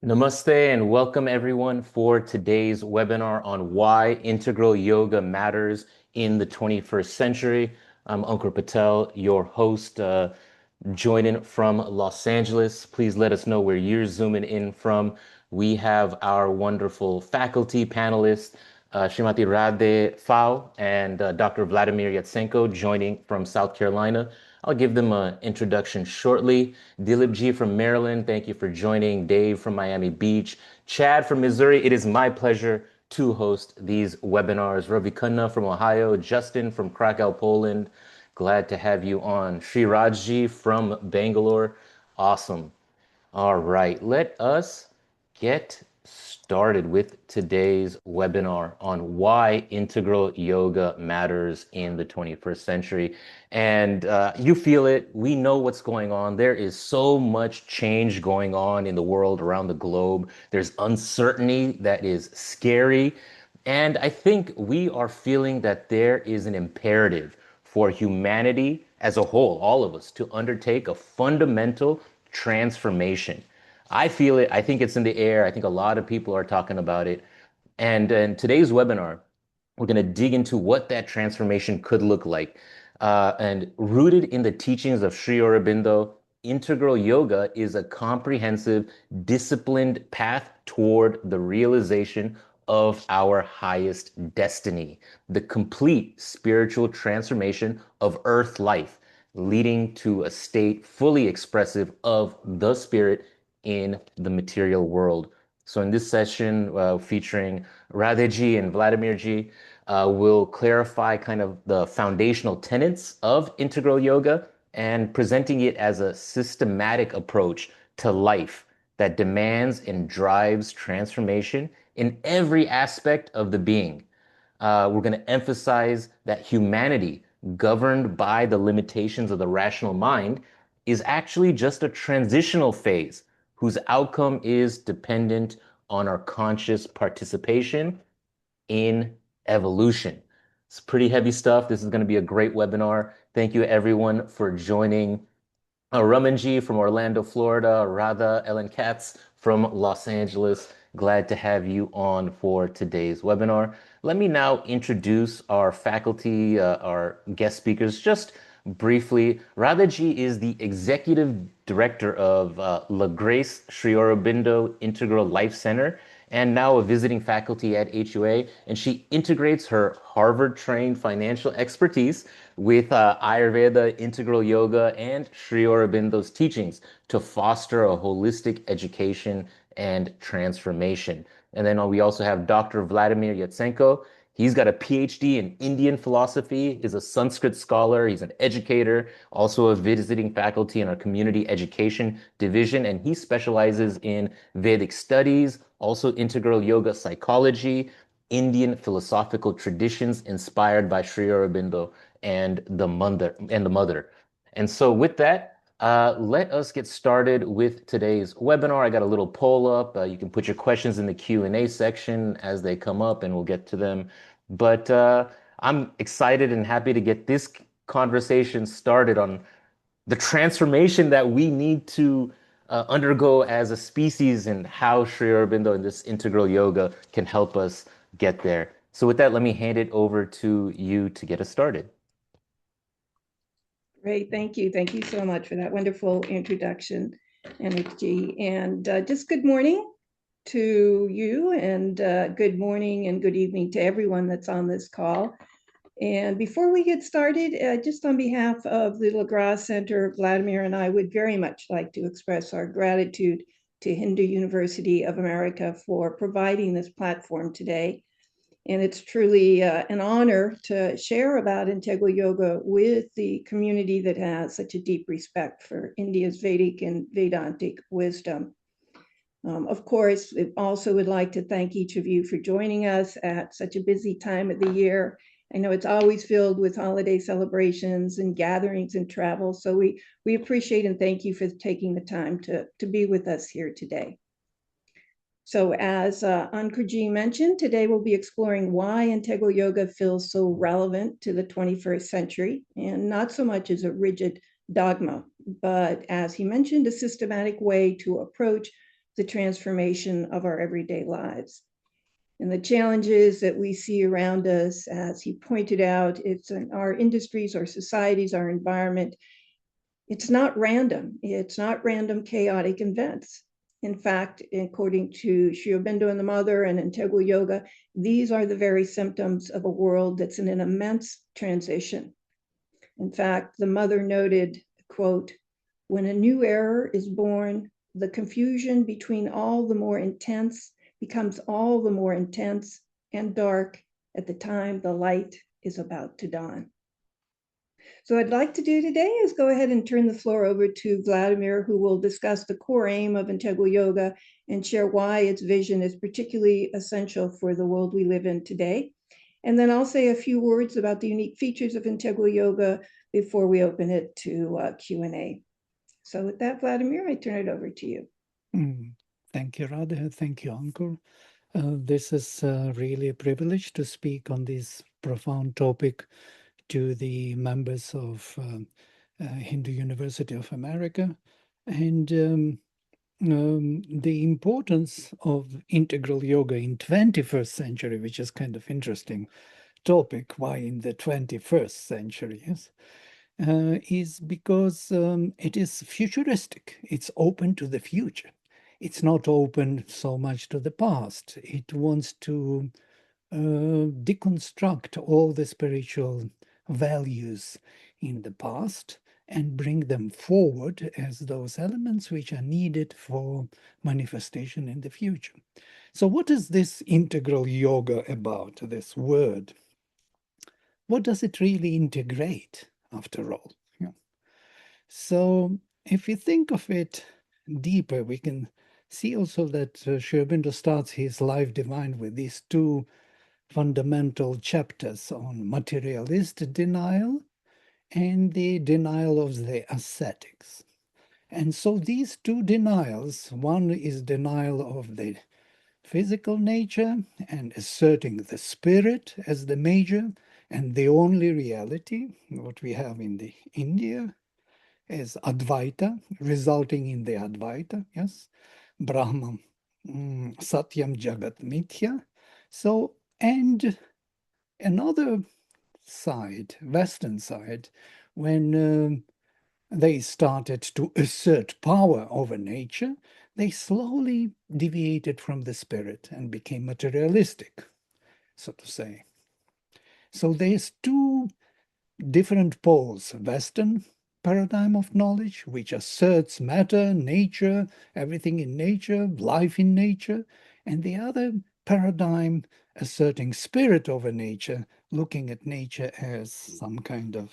Namaste and welcome everyone for today's webinar on why integral yoga matters in the 21st century. I'm Ankur Patel, your host, joining from Los Angeles. Please let us know where you're zooming in from. We have our wonderful faculty panelists, Srimati Radhe Phao and Dr. Vladimir Yatsenko joining from South Carolina. I'll give them an introduction shortly. Dilip G from Maryland, thank you for joining. Dave from Miami Beach. Chad from Missouri, it is my pleasure to host these webinars. Ravi Khanna from Ohio, Justin from Krakow, Poland. Glad to have you on. Sri Rajji from Bangalore. Awesome. All right, let us get started with today's webinar on why integral yoga matters in the 21st century. And you feel it. We know what's going on. There is so much change going on in the world around the globe. There's uncertainty that is scary. And I think we are feeling that there is an imperative for humanity as a whole, all of us, to undertake a fundamental transformation. I feel it. I think it's in the air. I think a lot of people are talking about it. And in today's webinar, we're going to dig into what that transformation could look like. And rooted in the teachings of Sri Aurobindo, integral yoga is a comprehensive, disciplined path toward the realization of our highest destiny, the complete spiritual transformation of earth life, leading to a state fully expressive of the spirit in the material world. So in this session, featuring Radheji and Vladimirji, we'll clarify kind of the foundational tenets of integral yoga and presenting it as a systematic approach to life that demands and drives transformation in every aspect of the being. We're going to emphasize that humanity, governed by the limitations of the rational mind, is actually just a transitional phase whose outcome is dependent on our conscious participation in evolution. It's pretty heavy stuff. This is going to be a great webinar. Thank you, everyone, for joining. Ramanji from Orlando, Florida, Radha Ellen Katz from Los Angeles. Glad to have you on for today's webinar. Let me now introduce our faculty, our guest speakers, just briefly. Radhaji is the executive director of La Grace Sri Aurobindo Integral Life Center and now a visiting faculty at HUA. And she integrates her Harvard-trained financial expertise with Ayurveda, integral yoga, and Sri Aurobindo's teachings to foster a holistic education and transformation. And then we also have Dr. Vladimir Yatsenko. He's got a PhD in Indian philosophy, is a Sanskrit scholar, he's an educator, also a visiting faculty in our community education division, and he specializes in Vedic studies, also integral yoga psychology, Indian philosophical traditions inspired by Sri Aurobindo and the mother. And so with that, let us get started with today's webinar. I got a little poll up. You can put your questions in the Q&A section as they come up, and we'll get to them. But I'm excited and happy to get this conversation started on the transformation that we need to undergo as a species and how Sri Aurobindo and this integral yoga can help us get there. So with that, let me hand it over to you to get us started. Great, thank you. Thank you so much for that wonderful introduction, NHG. And just good morning to you, and good morning and good evening to everyone that's on this call. And before we get started, just on behalf of the LaGrasse Center, Vladimir and I would very much like to express our gratitude to Hindu University of America for providing this platform today. And it's truly an honor to share about integral yoga with the community that has such a deep respect for India's Vedic and Vedantic wisdom. Of course, we also would like to thank each of you for joining us at such a busy time of the year. I know it's always filled with holiday celebrations and gatherings and travel, so we appreciate and thank you for taking the time to be with us here today. So as Ankurji mentioned, today we'll be exploring why integral yoga feels so relevant to the 21st century, and not so much as a rigid dogma, but as he mentioned, a systematic way to approach the transformation of our everyday lives. And the challenges that we see around us, as he pointed out, it's in our industries, our societies, our environment. It's not random. It's not random chaotic events. In fact, according to Sri Aurobindo and the Mother and Integral Yoga, these are the very symptoms of a world that's in an immense transition. In fact, the Mother noted, quote, when a new era is born, the confusion between all the more intense becomes all the more intense and dark at the time the light is about to dawn. So what I'd like to do today is go ahead and turn the floor over to Vladimir, who will discuss the core aim of Integral Yoga and share why its vision is particularly essential for the world we live in today. And then I'll say a few words about the unique features of Integral Yoga before we open it to Q&A. So with that, Vladimir, I turn it over to you. Thank you, Radha. Thank you, Ankur. This is really a privilege to speak on this profound topic to the members of Hindu University of America. And the importance of integral yoga in 21st century, which is kind of interesting topic, why in the 21st century, yes? Is because it is futuristic. It's open to the future. It's not open so much to the past. It wants to deconstruct all the spiritual values in the past and bring them forward as those elements which are needed for manifestation in the future. So what is this integral yoga about, this word? What does it really integrate, after all? Yeah. So if we think of it deeper, we can see also that Sri Aurobindo starts his Life Divine with these two fundamental chapters on materialist denial and the denial of the ascetics. And so these two denials, one is denial of the physical nature and asserting the spirit as the major and the only reality, what we have in the India as Advaita, resulting in the Advaita, yes, Brahman, Satyam Jagat Mithya. So, and another side, Western side, when they started to assert power over nature, they slowly deviated from the spirit and became materialistic, so to say. So there's two different poles: Western paradigm of knowledge, which asserts matter, nature, everything in nature, life in nature, and the other paradigm asserting spirit over nature, looking at nature as some kind of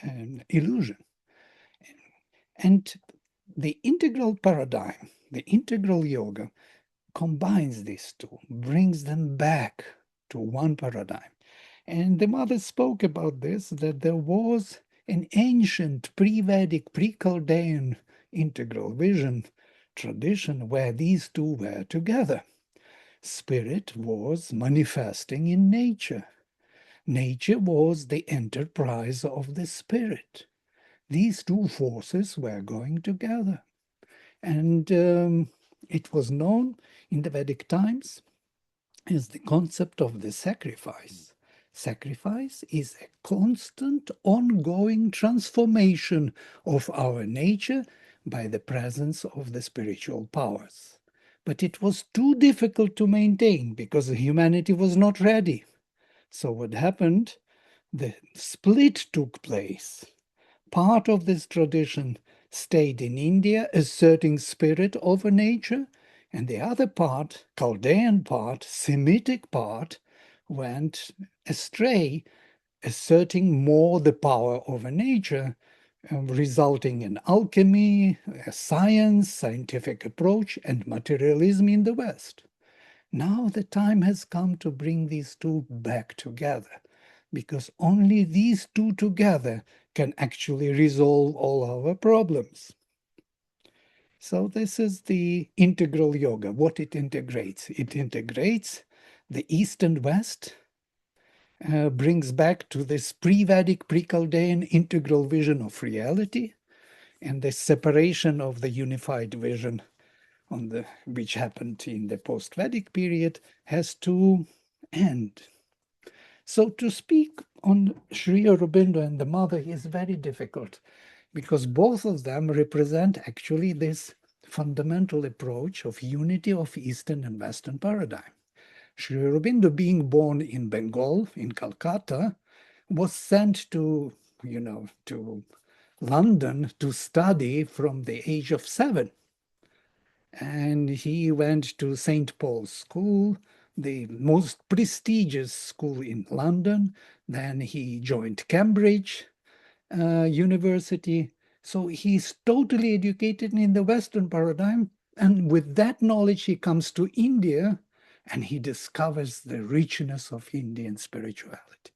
an illusion. And the integral paradigm, the integral yoga, combines these two, brings them back to one paradigm. And the mother spoke about this, that there was an ancient pre-Vedic, pre-Chaldean integral vision tradition where these two were together. Spirit was manifesting in nature. Nature was the enterprise of the spirit. These two forces were going together. And it was known in the Vedic times as the concept of the sacrifice. Sacrifice is a constant, ongoing transformation of our nature by the presence of the spiritual powers. But it was too difficult to maintain because humanity was not ready. So what happened? The split took place. Part of this tradition stayed in India, asserting spirit over nature, and the other part, Chaldean part, Semitic part, went astray, asserting more the power over nature, resulting in alchemy, science, scientific approach, and materialism in the West. Now the time has come to bring these two back together, because only these two together can actually resolve all our problems. So this is the integral yoga, what it integrates. It integrates the East and West, brings back to this pre-Vedic, pre-Chaldean integral vision of reality, and the separation of the unified vision which happened in the post-Vedic period has to end. So to speak on Sri Aurobindo and the mother is very difficult, because both of them represent actually this fundamental approach of unity of Eastern and Western paradigm. Sri Aurobindo, being born in Bengal, in Calcutta, was sent to London to study from the age of 7. And he went to St. Paul's School, the most prestigious school in London. Then he joined Cambridge University. So he's totally educated in the Western paradigm. And with that knowledge, he comes to India and he discovers the richness of Indian spirituality.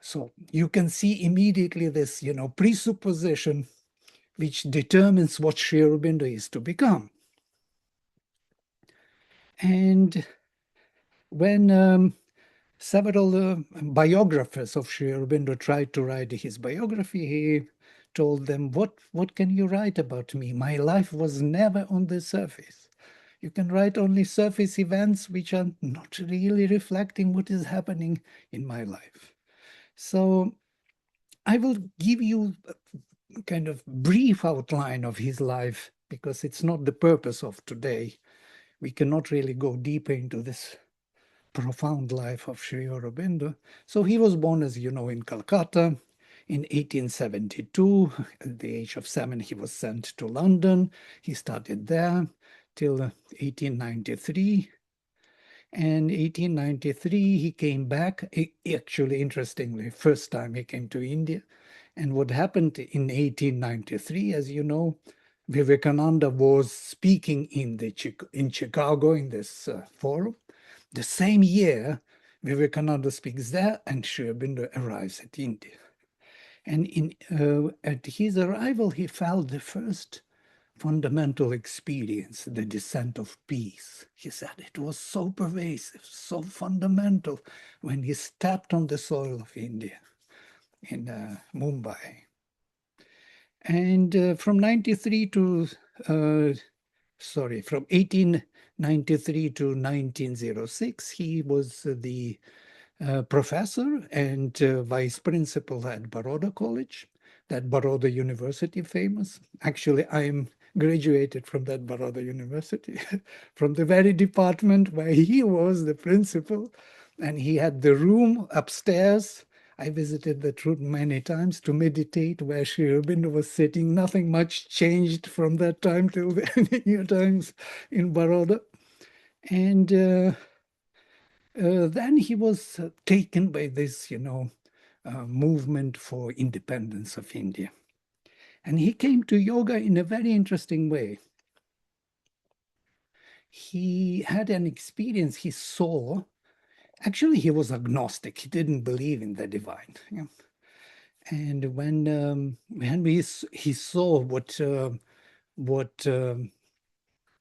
So you can see immediately this, presupposition which determines what Sri Aurobindo is to become. And when several biographers of Sri Aurobindo tried to write his biography, he told them, what can you write about me? My life was never on the surface. You can write only surface events which are not really reflecting what is happening in my life. So I will give you a kind of brief outline of his life, because it's not the purpose of today. We cannot really go deeper into this profound life of Sri Aurobindo. So he was born, as you know, in Calcutta in 1872. At the age of 7, he was sent to London. He studied there till 1893. And 1893, he came back. Actually, interestingly, first time he came to India. And what happened in 1893, as you know, Vivekananda was speaking in Chicago in this forum. The same year, Vivekananda speaks there, and Sri Aurobindo arrives at India. And at his arrival, he felt the first fundamental experience, the descent of peace. He said it was so pervasive, so fundamental when he stepped on the soil of India in Mumbai. And from 1893 to 1906, he was the professor and vice principal at Baroda College, that Baroda University famous. Actually, I'm graduated from that Baroda University, from the very department where he was the principal, and he had the room upstairs. I visited that room many times to meditate, where Sri Aurobindo was sitting. Nothing much changed from that time till the new times in Baroda. And then he was taken by this, movement for independence of India. And he came to yoga in a very interesting way. He had an experience. He saw, actually, he was agnostic. He didn't believe in the divine. And when he saw what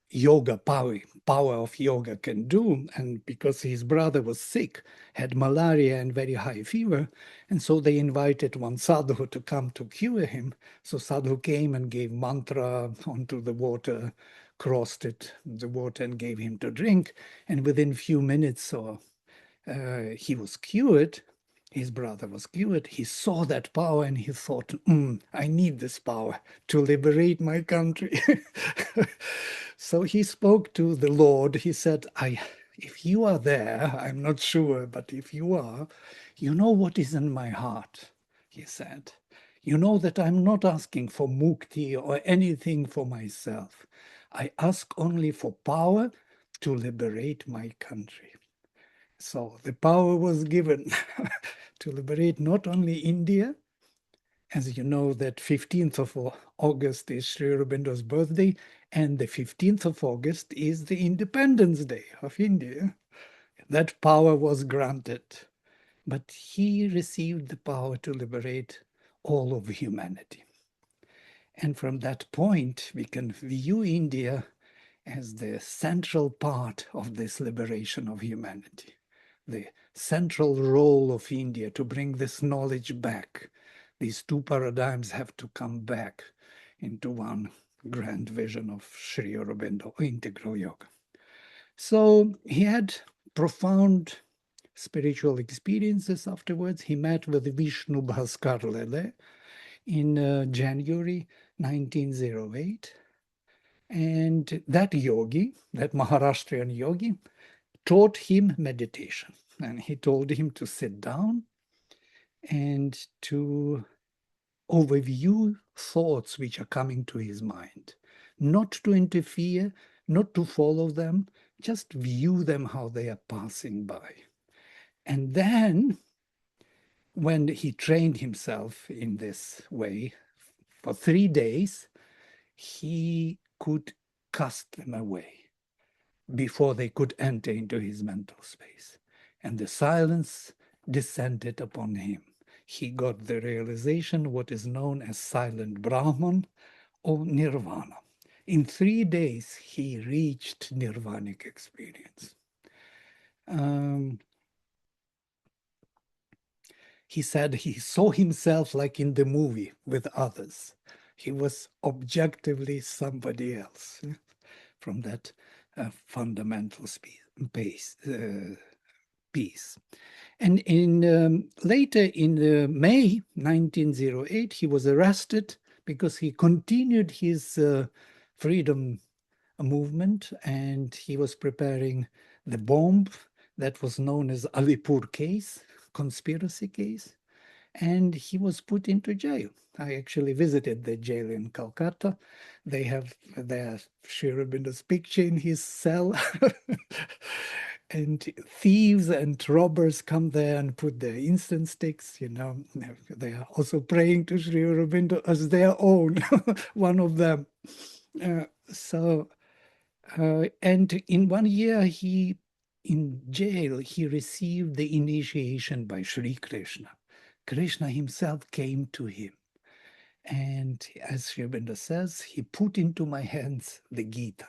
yoga power of yoga can do, and because his brother was sick, had malaria and very high fever, and so they invited one sadhu to come to cure him. So sadhu came and gave mantra onto the water, crossed the water, and gave him to drink, and within few minutes he was cured. His brother was cured. He saw that power and he thought, I need this power to liberate my country. So he spoke to the Lord. He said, if you are there, I'm not sure, but if you are, you know what is in my heart, he said. You know that I'm not asking for mukti or anything for myself. I ask only for power to liberate my country. So the power was given to liberate not only India. As you know, that 15th of August is Sri Aurobindo's birthday, and the 15th of August is the Independence Day of India. That power was granted, but he received the power to liberate all of humanity. And from that point, we can view India as the central part of this liberation of humanity, the central role of India to bring this knowledge back. These two paradigms have to come back. into one grand vision of Sri Aurobindo, integral yoga. So he had profound spiritual experiences afterwards. He met with Vishnu Bhaskar Lele in January 1908. And that yogi, that Maharashtrian yogi, taught him meditation. And he told him to sit down and to overview thoughts which are coming to his mind, not to interfere, not to follow them, just view them how they are passing by. And then, when he trained himself in this way for 3 days, he could cast them away before they could enter into his mental space. And the silence descended upon him. He got the realization, what is known as silent Brahman or Nirvana. In 3 days, he reached nirvanic experience. He said he saw himself like in the movie with others. He was objectively somebody else from that fundamental piece. And later in May 1908, he was arrested because he continued his freedom movement, and he was preparing the bomb that was known as Alipur case, conspiracy case, and he was put into jail. I actually visited the jail in Calcutta. They have their Sri Aurobindo's picture in his cell. And thieves and robbers come there and put their incense sticks, you know. They are also praying to Sri Aurobindo as their own, one of them. And in 1 year, in jail, he received the initiation by Sri Krishna. Krishna himself came to him. And as Sri Aurobindo says, he put into my hands the Gita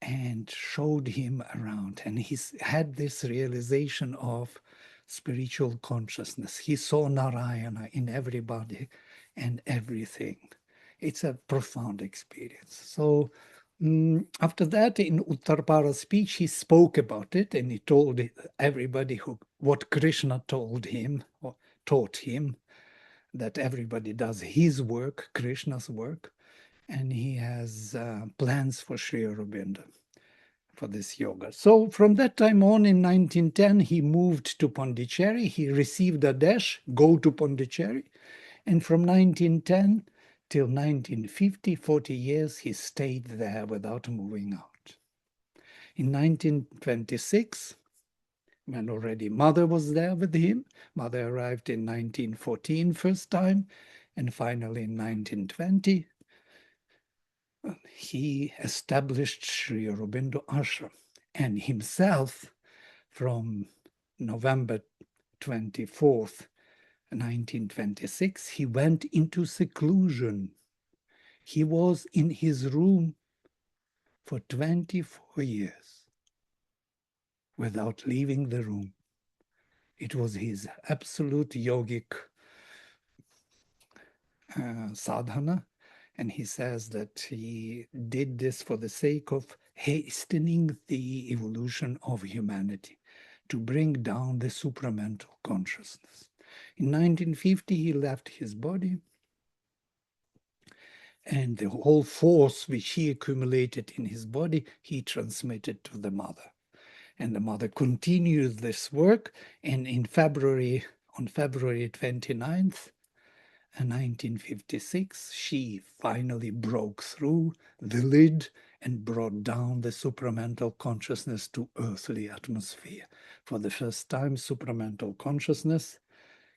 and showed him around. And he had this realization of spiritual consciousness. He saw Narayana in everybody and everything. It's a profound experience. So after that, in Uttarpara speech, he spoke about it, and he told everybody what Krishna told him or taught him, that everybody does his work, Krishna's work, and he has plans for Sri Aurobindo for this yoga. So from that time on, in 1910, he moved to Pondicherry. He received a dash, go to Pondicherry. And from 1910 till 1950, 40 years, he stayed there without moving out. In 1926, when already mother was there with him, mother arrived in 1914 first time, and finally in 1920, he established Sri Aurobindo Ashram. And himself, from November 24th, 1926, he went into seclusion. He was in his room for 24 years without leaving the room. It was his absolute yogic sadhana. And he says that he did this for the sake of hastening the evolution of humanity, to bring down the supramental consciousness. In 1950, he left his body, and the whole force which he accumulated in his body, he transmitted to the mother. And the mother continued this work, and on February 29th, 1956, she finally broke through the lid and brought down the supramental consciousness to earthly atmosphere. For the first time, supramental consciousness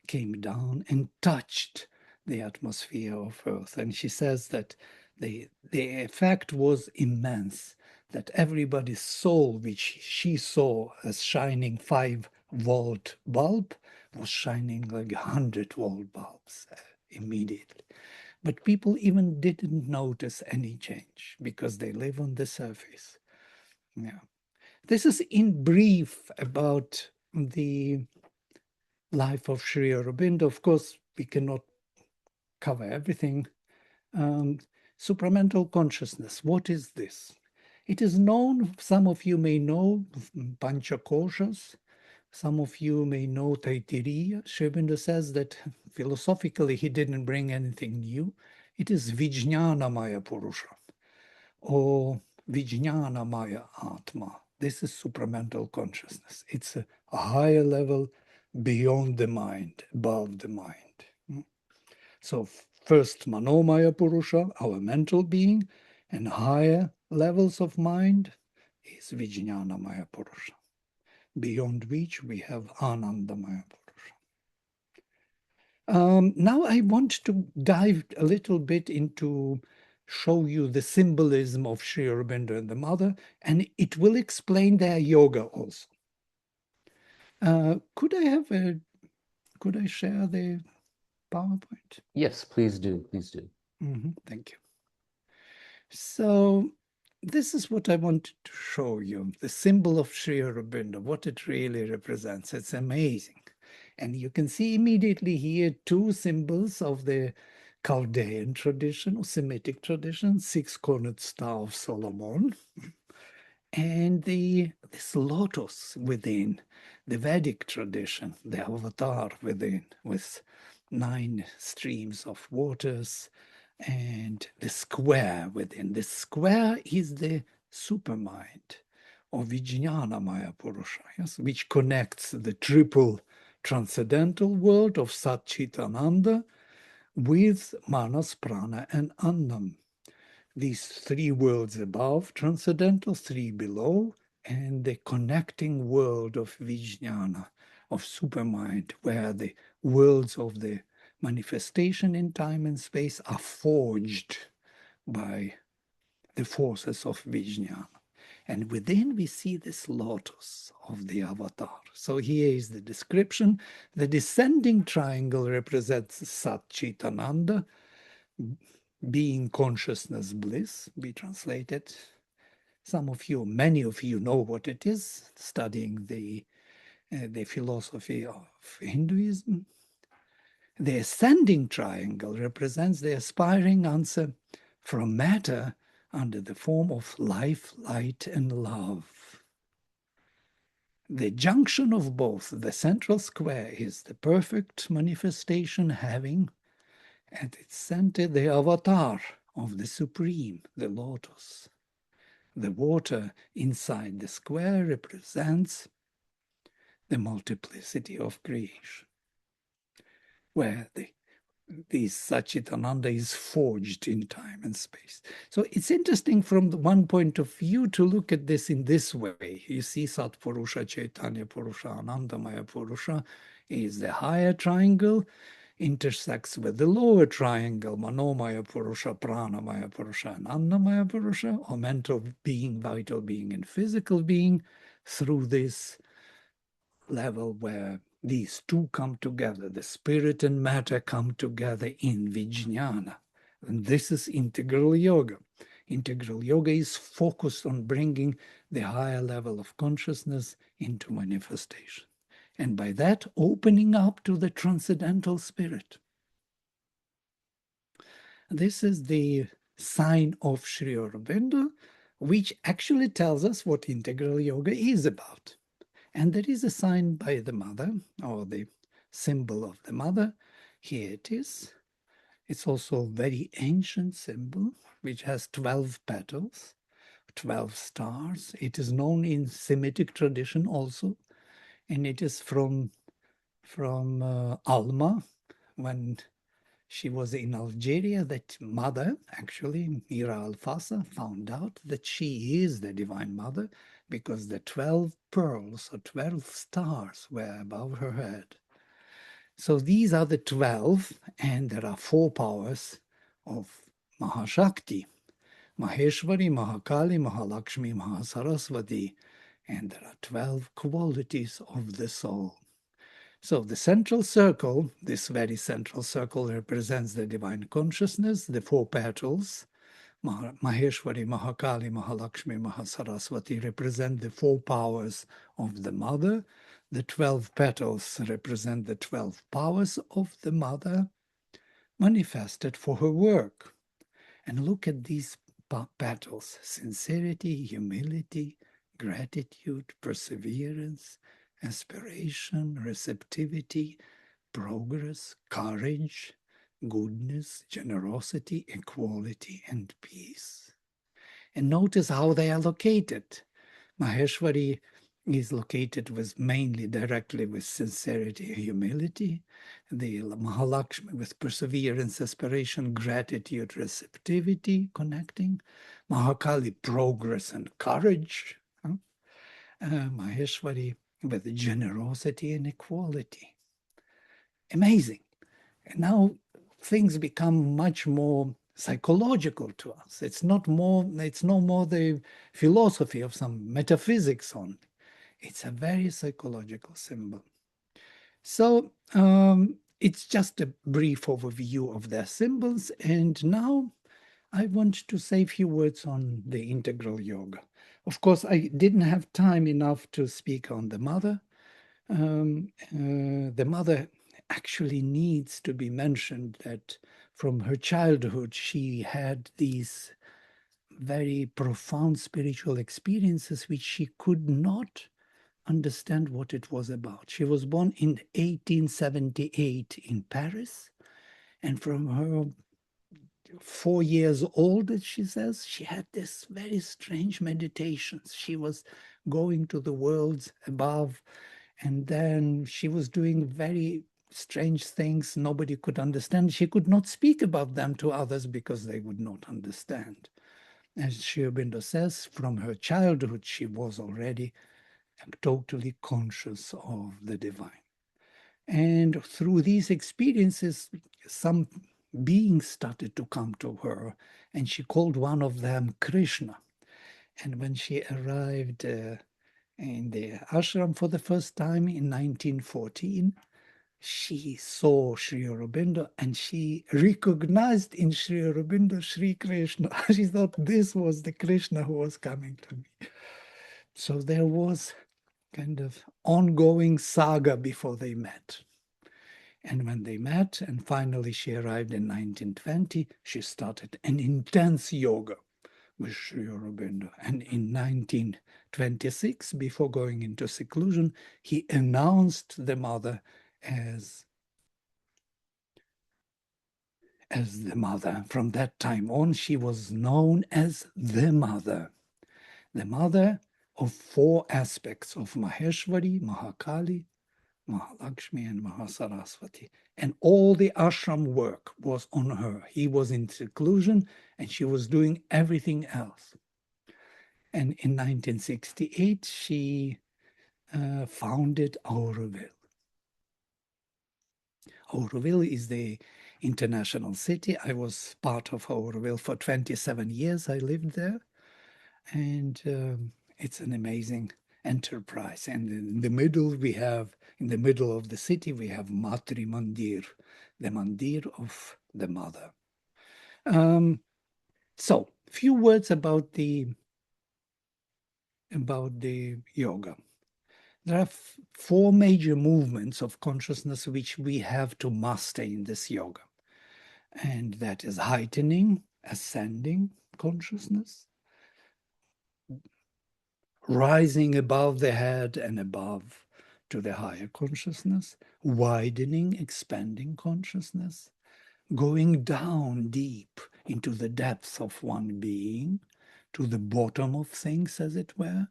came down and touched the atmosphere of Earth. And she says that the effect was immense, that everybody's soul, which she saw as shining 5-volt bulb, was shining like 100-volt bulbs immediately. But people even didn't notice any change because they live on the surface. Yeah. This is in brief about the life of Sri Aurobindo. Of course, we cannot cover everything. Supramental consciousness, what is this? It is known, some of you may know Panchakoshas, some of you may know Taittiriya. Sri Aurobindo says that philosophically he didn't bring anything new. It is Vijnanamaya Purusha, or Vijnanamaya Atma. This is supramental consciousness. It's a higher level beyond the mind, above the mind. So first Manomaya Purusha, our mental being, and higher levels of mind is Vijnanamaya Purusha, beyond which we have Anandamaya Purusha. Now I want to dive a little bit into show you the symbolism of Sri Aurobindo and the Mother, and it will explain their yoga also. Could I share the PowerPoint? Yes, please do. Please do. Thank you. So this is what I wanted to show you, the symbol of Sri Aurobindo, what it really represents. It's amazing. And you can see immediately here two symbols of the Chaldean tradition or Semitic tradition, six-cornered star of Solomon, and this lotus within the Vedic tradition, the avatar within, with 9 streams of waters, and the square within. The square is the supermind or Vijnanamaya Purusha, yes, which connects the triple transcendental world of Satchitananda with Manas, Prana, and Annam. These 3 worlds above, transcendental, 3 below, and the connecting world of Vijnana, of supermind, where the worlds of the manifestation in time and space are forged by the forces of Vijnana. And within we see this lotus of the avatar. So here is the description. The descending triangle represents Satchitananda, being consciousness bliss, be translated. Some of you, many of you know what it is, studying the philosophy of Hinduism. The ascending triangle represents the aspiring answer from matter under the form of life, light, and love. The junction of both, the central square, is the perfect manifestation having at its center the avatar of the Supreme, the lotus. The water inside the square represents the multiplicity of creation, where this Satchitananda is forged in time and space. So it's interesting from the one point of view to look at this in this way. You see Satpurusha, Chaitanya Purusha, Anandamaya Purusha is the higher triangle, intersects with the lower triangle, Manomaya Purusha, Pranamaya Purusha, and Annamaya Purusha, or mental being, vital being, and physical being, through this level where these two come together, the spirit and matter come together in Vijnana. And this is integral yoga. Integral yoga is focused on bringing the higher level of consciousness into manifestation. And by that, opening up to the transcendental spirit. This is the sign of Sri Aurobindo, which actually tells us what integral yoga is about. And there is a sign by the mother, or the symbol of the mother. Here it is. It's also a very ancient symbol, which has 12 petals, 12 stars. It is known in Semitic tradition also, and it is from Alma, when she was in Algeria, that mother, actually, Mira Alfasa, found out that she is the Divine Mother because the 12 pearls or 12 stars were above her head. So these are the 12, and there are 4 powers of Mahashakti: Maheshwari, Mahakali, Mahalakshmi, Mahasaraswati, and there are 12 qualities of the soul. So the central circle, this very central circle, represents the divine consciousness, the 4 petals. Maheshwari, Mahakali, Mahalakshmi, Mahasaraswati represent the 4 powers of the mother. The 12 petals represent the 12 powers of the mother manifested for her work. And look at these petals: sincerity, humility, gratitude, perseverance, aspiration, receptivity, progress, courage, goodness, generosity, equality, and peace. And notice how they are located. Maheshwari is located with mainly directly with sincerity, humility. The Mahalakshmi with perseverance, aspiration, gratitude, receptivity, connecting. Mahakali, progress and courage. Maheshwari with generosity and equality. Amazing. And now things become much more psychological to us. It's no more the philosophy of some metaphysics only. It's a very psychological symbol. So it's just a brief overview of their symbols. And now I want to say a few words on the integral yoga. Of course, I didn't have time enough to speak on the mother. The mother actually needs to be mentioned that from her childhood, she had these very profound spiritual experiences which she could not understand what it was about. She was born in 1878 in Paris, and from her 4 years old, as she says, she had this very strange meditations. She was going to the worlds above, and then she was doing very strange things nobody could understand. She could not speak about them to others because they would not understand. As Sri Aurobindo says, from her childhood, she was already totally conscious of the divine. And through these experiences, some beings started to come to her, and she called one of them Krishna. And when she arrived in the ashram for the first time in 1914, she saw Sri Aurobindo and she recognized in Sri Aurobindo Sri Krishna. She thought this was the Krishna who was coming to me. So there was kind of ongoing saga before they met. And when they met and finally she arrived in 1920, she started an intense yoga with Sri Aurobindo. And in 1926, before going into seclusion, he announced the mother as the mother. From that time on, she was known as the mother of four aspects of Maheshwari, Mahakali, Mahalakshmi, and Mahasaraswati. And all the ashram work was on her. He was in seclusion and she was doing everything else. And in 1968, she founded Auroville. Auroville is the international city. I was part of Auroville for 27 years. I lived there. And it's an amazing enterprise. And in the middle of the city, we have Matri Mandir, the Mandir of the Mother. So, few words about the yoga. There are four major movements of consciousness which we have to master in this yoga. And that is heightening, ascending consciousness, rising above the head and above to the higher consciousness, widening, expanding consciousness, going down deep into the depths of one being, to the bottom of things, as it were,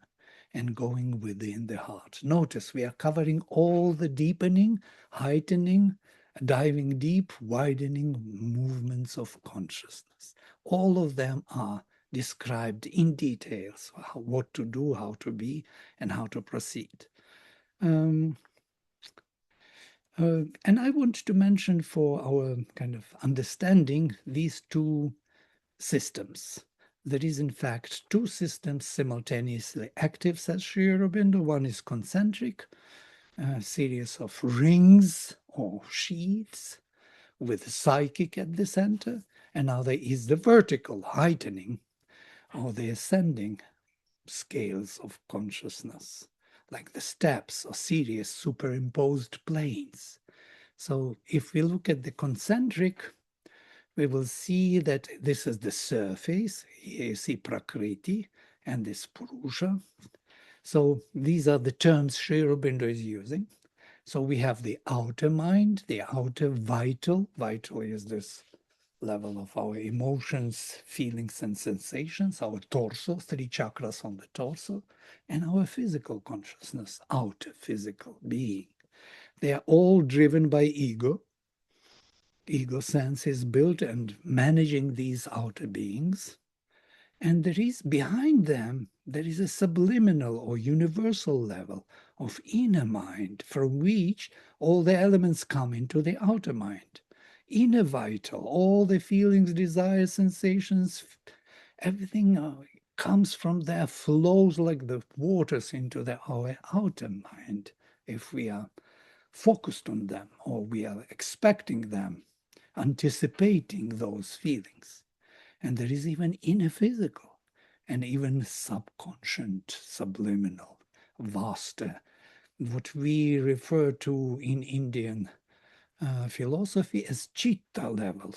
and going within the heart. Notice we are covering all the deepening, heightening, diving deep, widening movements of consciousness. All of them are described in details, what to do, how to be, and how to proceed. And I want to mention for our kind of understanding these two systems. There is, in fact, two systems simultaneously active, says Sri Aurobindo. One is concentric, a series of rings or sheaths with psychic at the center. Another is the vertical, heightening, or the ascending scales of consciousness, like the steps or series superimposed planes. So if we look at the concentric, we will see that this is the surface. Here you see Prakriti and this Purusha. So these are the terms Sri Aurobindo is using. So we have the outer mind, the outer vital. Vital is this level of our emotions, feelings, and sensations, our torso, 3 chakras on the torso, and our physical consciousness, outer physical being. They are all driven by ego. Ego sense is built and managing these outer beings. And there is behind them, there is a subliminal or universal level of inner mind from which all the elements come into the outer mind. Inner vital, all the feelings, desires, sensations, everything comes from there, flows like the waters into our outer mind if we are focused on them or we are expecting them, anticipating those feelings. And there is even inner physical and even subconscious, subliminal, vaster, what we refer to in Indian philosophy as chitta level,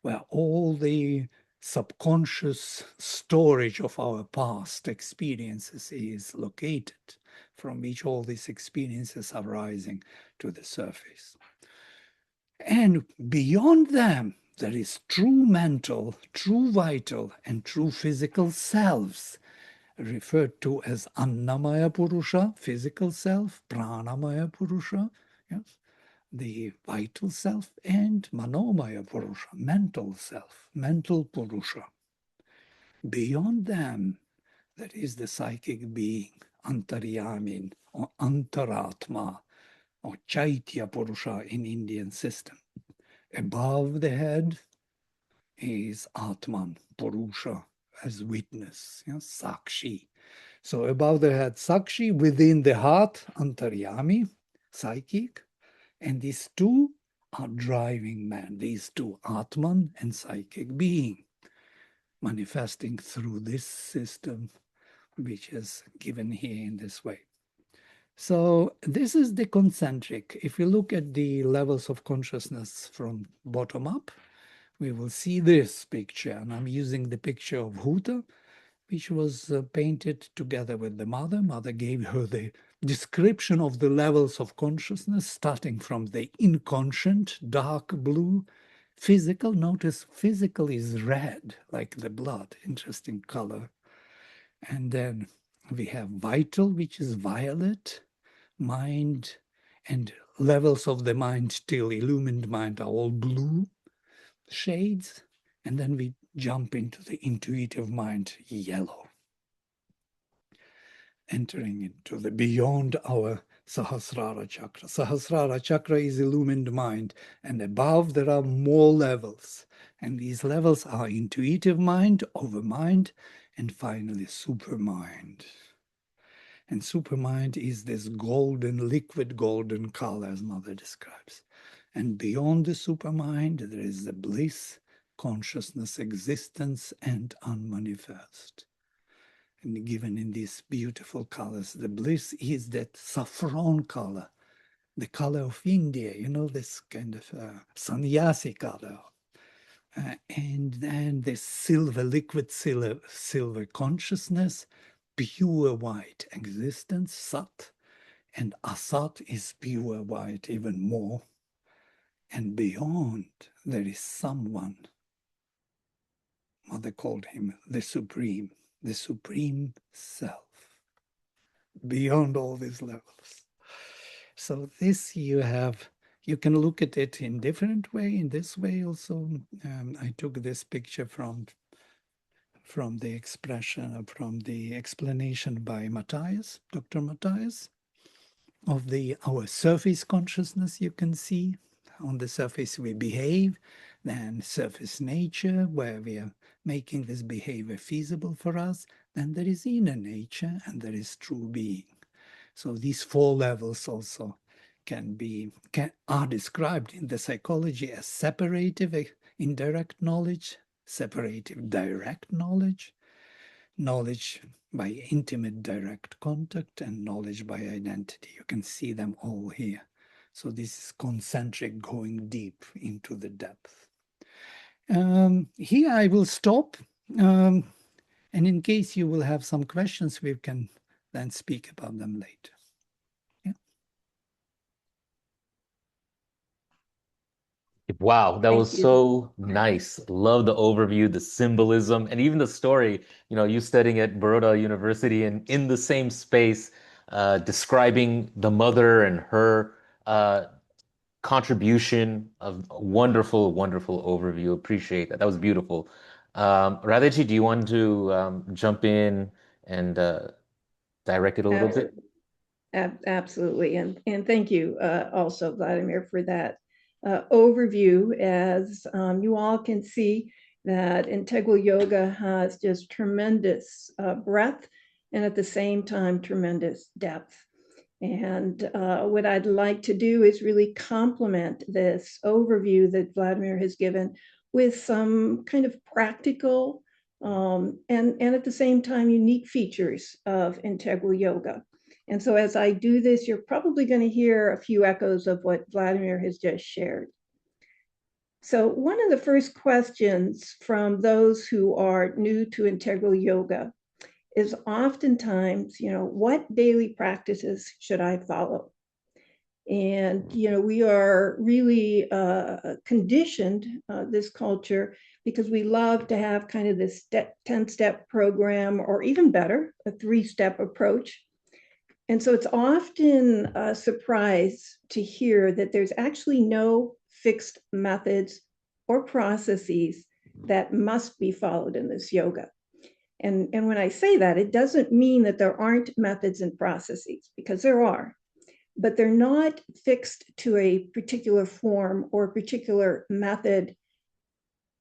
where all the subconscious storage of our past experiences is located, from which all these experiences are rising to the surface. And beyond them, there is true mental, true vital, and true physical selves, referred to as Annamaya Purusha, physical self, Pranamaya Purusha, yes, the vital self, and Manomaya Purusha, mental self, mental Purusha. Beyond them, there is the psychic being, Antaryamin, or Antaratma, or Chaitya Purusha in Indian system. Above the head is Atman, Purusha, as witness, Sakshi. So above the head, Sakshi, within the heart, Antaryami, psychic, and these two are driving man, these two, Atman and psychic being, manifesting through this system, which is given here in this way. So this is the concentric. If you look at the levels of consciousness from bottom up, we will see this picture. And I'm using the picture of Huta, which was painted together with the mother. Mother gave her the description of the levels of consciousness, starting from the inconscient, dark blue, physical. Notice physical is red, like the blood, interesting color. And then we have vital, which is violet, mind, and levels of the mind till illumined mind are all blue shades. And then we jump into the intuitive mind, yellow, entering into the beyond our Sahasrara chakra. Sahasrara chakra is illumined mind, and above there are more levels. And these levels are intuitive mind, overmind, and finally supermind. And supermind is this golden, liquid golden color, as Mother describes. And beyond the supermind, there is the bliss, consciousness, existence, and unmanifest. And given in these beautiful colors, the bliss is that saffron color, the color of India, this kind of sannyasi color. And then the silver, liquid silver consciousness, pure white existence, Sat, and Asat is pure white even more. And beyond, there is someone. Mother called him the Supreme Self, beyond all these levels. So this you can look at it in different way, in this way also. I took this picture from the expression, from the explanation by Matthias, Dr. Matthias, of our surface consciousness. You can see on the surface we behave, then surface nature, where we are making this behavior feasible for us. Then there is inner nature, and there is true being. So these 4 levels also are described in the psychology as separative indirect knowledge, separative direct knowledge, knowledge by intimate direct contact, and knowledge by identity. You can see them all here. So this is concentric, going deep into the depth. Here I will stop. And in case you will have some questions, we can then speak about them later. Wow, that Thank was you. so nice. Love the overview, the symbolism, and even the story. You know, you studying at Baroda University and in the same space, describing the mother and her contribution of a wonderful, wonderful overview. Appreciate that. That was beautiful. Radhiji, do you want to jump in and direct it a little bit? Absolutely. And thank you also, Vladimir, for that overview. As you all can see, that integral yoga has just tremendous breadth and at the same time, tremendous depth. And what I'd like to do is really complement this overview that Vladimir has given with some kind of practical and at the same time unique features of integral yoga. And so as I do this, you're probably going to hear a few echoes of what Vladimir has just shared. So one of the first questions from those who are new to integral yoga is oftentimes, what daily practices should I follow? And, we are really conditioned, this culture, because we love to have kind of this 10-step program, or even better, a 3-step approach. And so it's often a surprise to hear that there's actually no fixed methods or processes that must be followed in this yoga. And when I say that, it doesn't mean that there aren't methods and processes, because there are, but they're not fixed to a particular form or a particular method,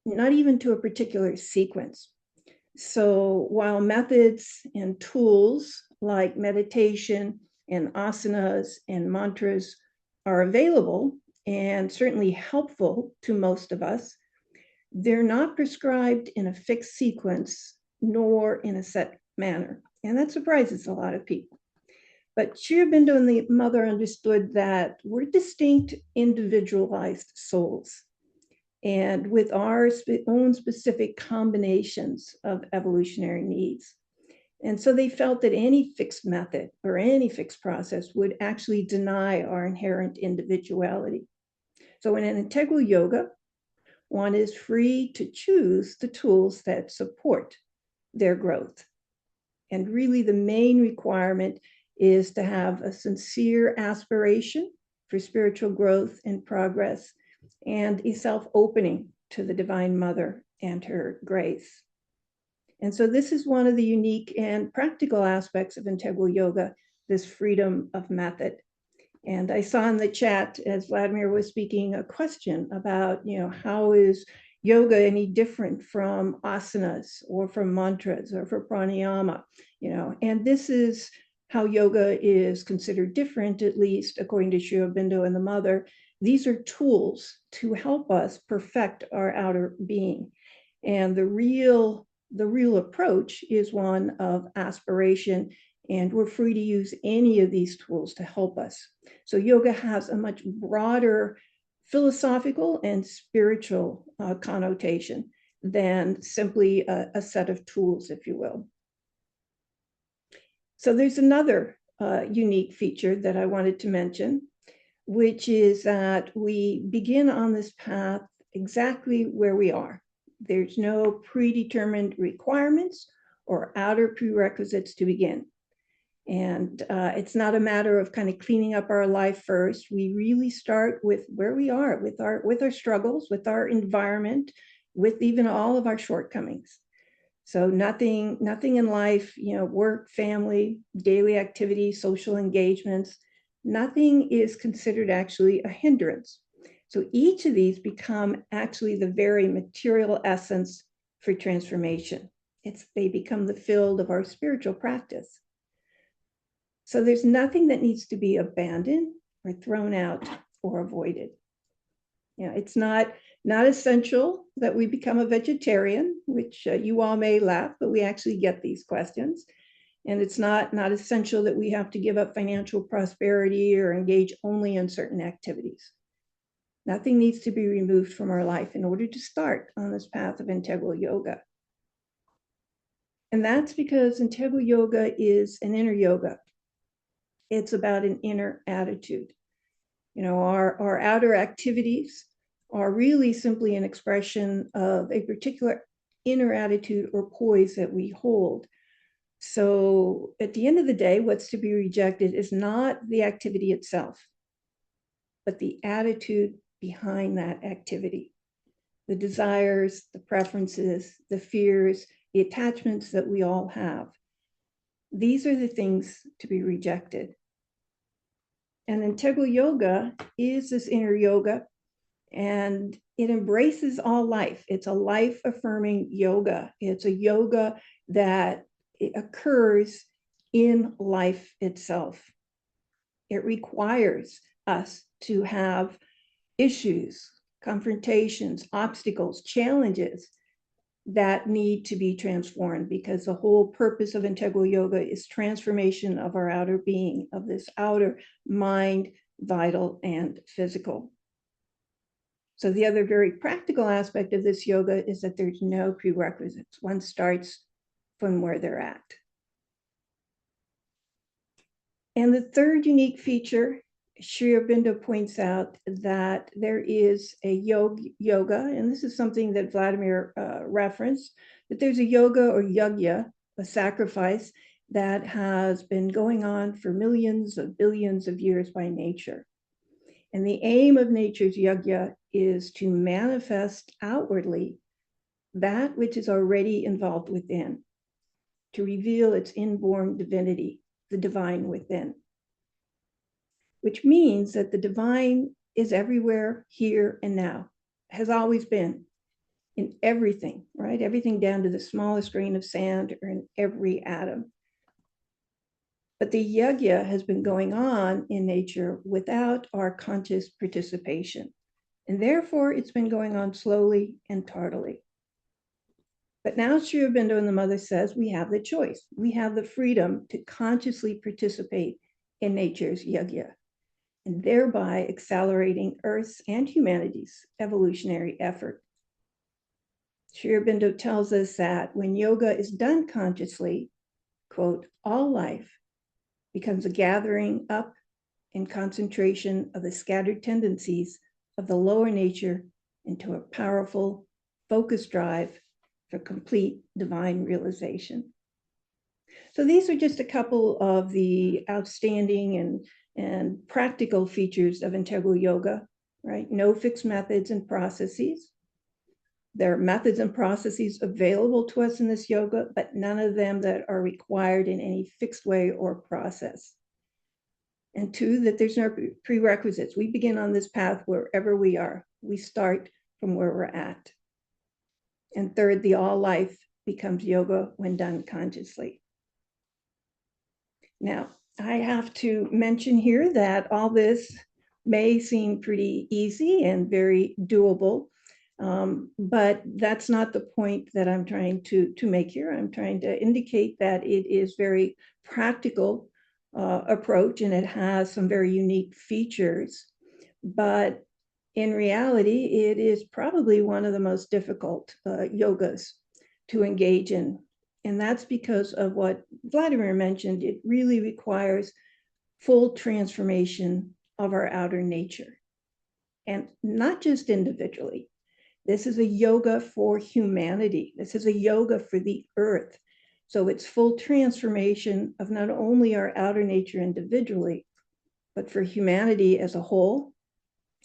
not even to a particular sequence. So while methods and tools like meditation and asanas and mantras are available and certainly helpful to most of us, they're not prescribed in a fixed sequence nor in a set manner. And that surprises a lot of people. But Sri Aurobindo and the mother understood that we're distinct, individualized souls, and with our own specific combinations of evolutionary needs. And so they felt that any fixed method or any fixed process would actually deny our inherent individuality. So in an integral yoga, one is free to choose the tools that support their growth. And really the main requirement is to have a sincere aspiration for spiritual growth and progress, and a self-opening to the Divine Mother and her grace. And so this is one of the unique and practical aspects of integral yoga, this freedom of method. And I saw in the chat, as Vladimir was speaking, a question about, how is yoga any different from asanas or from mantras or for pranayama, and this is how yoga is considered different, at least according to Sri Aurobindo and the mother. These are tools to help us perfect our outer being. And the real approach is one of aspiration, and we're free to use any of these tools to help us. So yoga has a much broader philosophical and spiritual connotation than simply a set of tools, if you will. So there's another unique feature that I wanted to mention, which is that we begin on this path exactly where we are. There's no predetermined requirements or outer prerequisites to begin. And it's not a matter of kind of cleaning up our life first. We really start with where we are, with our struggles, with our environment, with even all of our shortcomings. So nothing in life, work, family, daily activities, social engagements, nothing is considered actually a hindrance. So each of these become actually the very material essence for transformation. They become the field of our spiritual practice. So there's nothing that needs to be abandoned or thrown out or avoided. It's not essential that we become a vegetarian, which you all may laugh, but we actually get these questions. And it's not essential that we have to give up financial prosperity or engage only in certain activities. Nothing needs to be removed from our life in order to start on this path of integral yoga. And that's because integral yoga is an inner yoga. It's about an inner attitude. You know, our outer activities are really simply an expression of a particular inner attitude or poise that we hold. So at the end of the day, what's to be rejected is not the activity itself, but the attitude behind that activity. The desires, the preferences, the fears, the attachments that we all have. These are the things to be rejected. And integral yoga is this inner yoga, and it embraces all life. It's a life-affirming yoga. It's a yoga that it occurs in life itself. It requires us to have issues, confrontations, obstacles, challenges that need to be transformed, because the whole purpose of integral yoga is transformation of our outer being, of this outer mind, vital, and physical. So the other very practical aspect of this yoga is that there's no prerequisites. One starts from where they're at. And the third unique feature, Sri Aurobindo points out that there is a yoga, and this is something that Vladimir referenced, that there's a yoga or yajna, a sacrifice that has been going on for millions of billions of years by nature. And the aim of nature's yajna is to manifest outwardly that which is already involved within, to reveal its inborn divinity, the divine within. Which means that the divine is everywhere, here and now, has always been in everything, right? Everything down to the smallest grain of sand or in every atom. But the yajna has been going on in nature without our conscious participation. And therefore, it's been going on slowly and tardily. But now Sri Aurobindo and the Mother says we have the choice. We have the freedom to consciously participate in nature's yajna, and thereby accelerating Earth's and humanity's evolutionary effort. Sri Aurobindo tells us that when yoga is done consciously, quote, all life becomes a gathering up and concentration of the scattered tendencies of the lower nature into a powerful, focused drive for complete divine realization. So these are just a couple of the outstanding and practical features of integral yoga, right? No fixed methods and processes. There are methods and processes available to us in this yoga, but none of them that are required in any fixed way or process. And two, that there's no prerequisites. We begin on this path wherever we are. We start from where we're at. And third, the all life becomes yoga when done consciously. Now, I have to mention here that all this may seem pretty easy and very doable, but that's not the point that I'm trying to make here. I'm trying to indicate that it is very practical approach, and it has some very unique features, but in reality, it is probably one of the most difficult yogas to engage in. And that's because of what Vladimir mentioned. It really requires full transformation of our outer nature, and not just individually. This is a yoga for humanity. This is a yoga for the earth. So it's full transformation of not only our outer nature individually, but for humanity as a whole,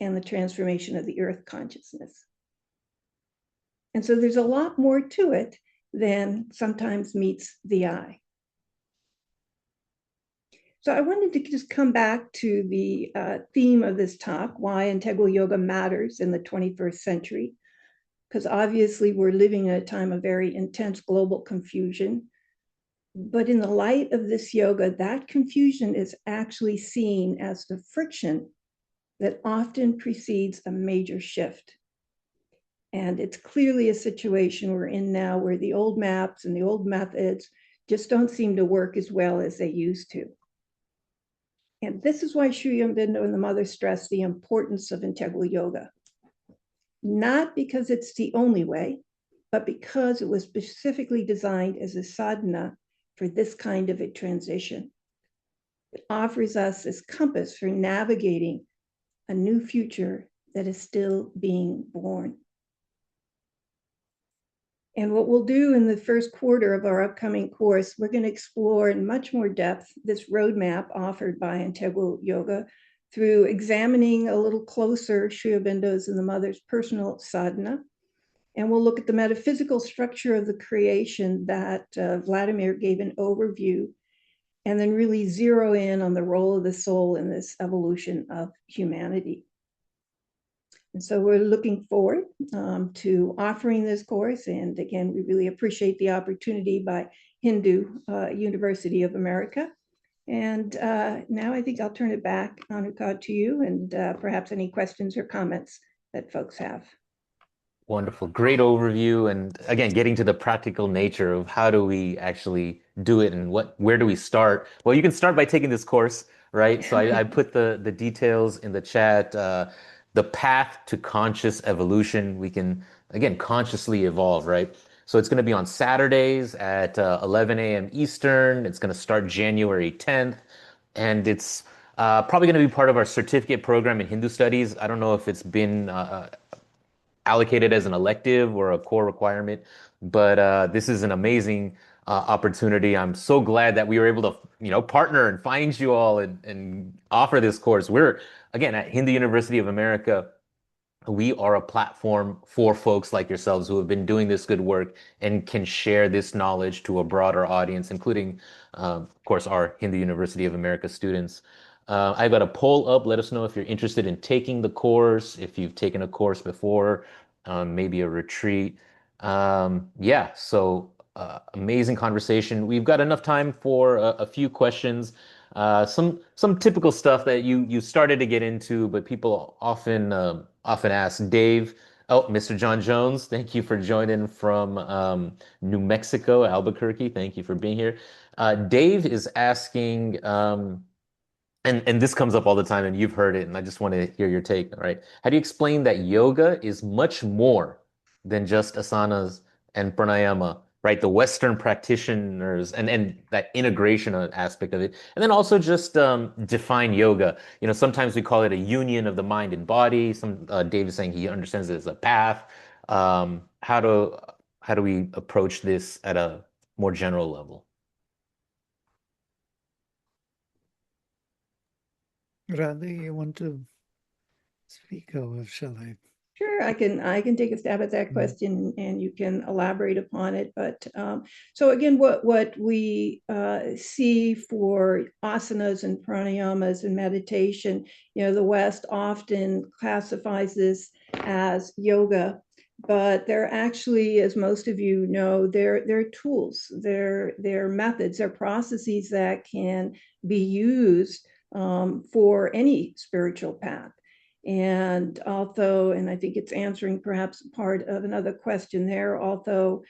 and the transformation of the earth consciousness. And so there's a lot more to it than sometimes meets the eye. So I wanted to just come back to the theme of this talk, why integral yoga matters in the 21st century, because obviously we're living in a time of very intense global confusion. But in the light of this yoga, that confusion is actually seen as the friction that often precedes a major shift. And it's clearly a situation we're in now where the old maps and the old methods just don't seem to work as well as they used to. And this is why Sri Aurobindo and the mother stress the importance of integral yoga. Not because it's the only way, but because it was specifically designed as a sadhana for this kind of a transition. It offers us this compass for navigating a new future that is still being born. And what we'll do in the first quarter of our upcoming course, we're going to explore in much more depth this roadmap offered by Integral Yoga through examining a little closer Sri Aurobindo's and the mother's personal sadhana. And we'll look at the metaphysical structure of the creation that Vladimir gave an overview, and then really zero in on the role of the soul in this evolution of humanity. And so we're looking forward to offering this course. And again, we really appreciate the opportunity by Hindu University of America. And now I think I'll turn it back, Anukad, to you, and perhaps any questions or comments that folks have. Wonderful. Great overview. And again, getting to the practical nature of how do we actually do it and where do we start? Well, you can start by taking this course, right? So I put the details in the chat. The path to conscious evolution. We can, again, consciously evolve, right? So it's going to be on Saturdays at 11 a.m. Eastern. It's going to start January 10th. And it's probably going to be part of our certificate program in Hindu studies. I don't know if it's been allocated as an elective or a core requirement, but this is an amazing opportunity. I'm so glad that we were able to, partner and find you all and offer this course. We're, again, at Hindu University of America. We are a platform for folks like yourselves who have been doing this good work and can share this knowledge to a broader audience, including, of course, our Hindu University of America students. I've got a poll up. Let us know if you're interested in taking the course, if you've taken a course before, maybe a retreat. Yeah, so amazing conversation. We've got enough time for a few questions. Some typical stuff that you started to get into, but people often ask. Dave, oh, Mr. John Jones, thank you for joining from New Mexico, Albuquerque. Thank you for being here. Dave is asking, and this comes up all the time, and you've heard it, and I just want to hear your take. All right, how do you explain that yoga is much more than just asanas and pranayama? Right, the Western practitioners and that integration aspect of it, and then also just define yoga. Sometimes we call it a union of the mind and body. Dave is saying he understands it as a path. How do we approach this at a more general level? Radha, you want to speak, or shall I? Sure, I can take a stab at that question, and you can elaborate upon it. But so again, what we see for asanas and pranayamas and meditation, the West often classifies this as yoga, but they're actually, as most of you know, they're tools, they're methods, they're processes that can be used for any spiritual path. And I think it's answering perhaps part of another question there, although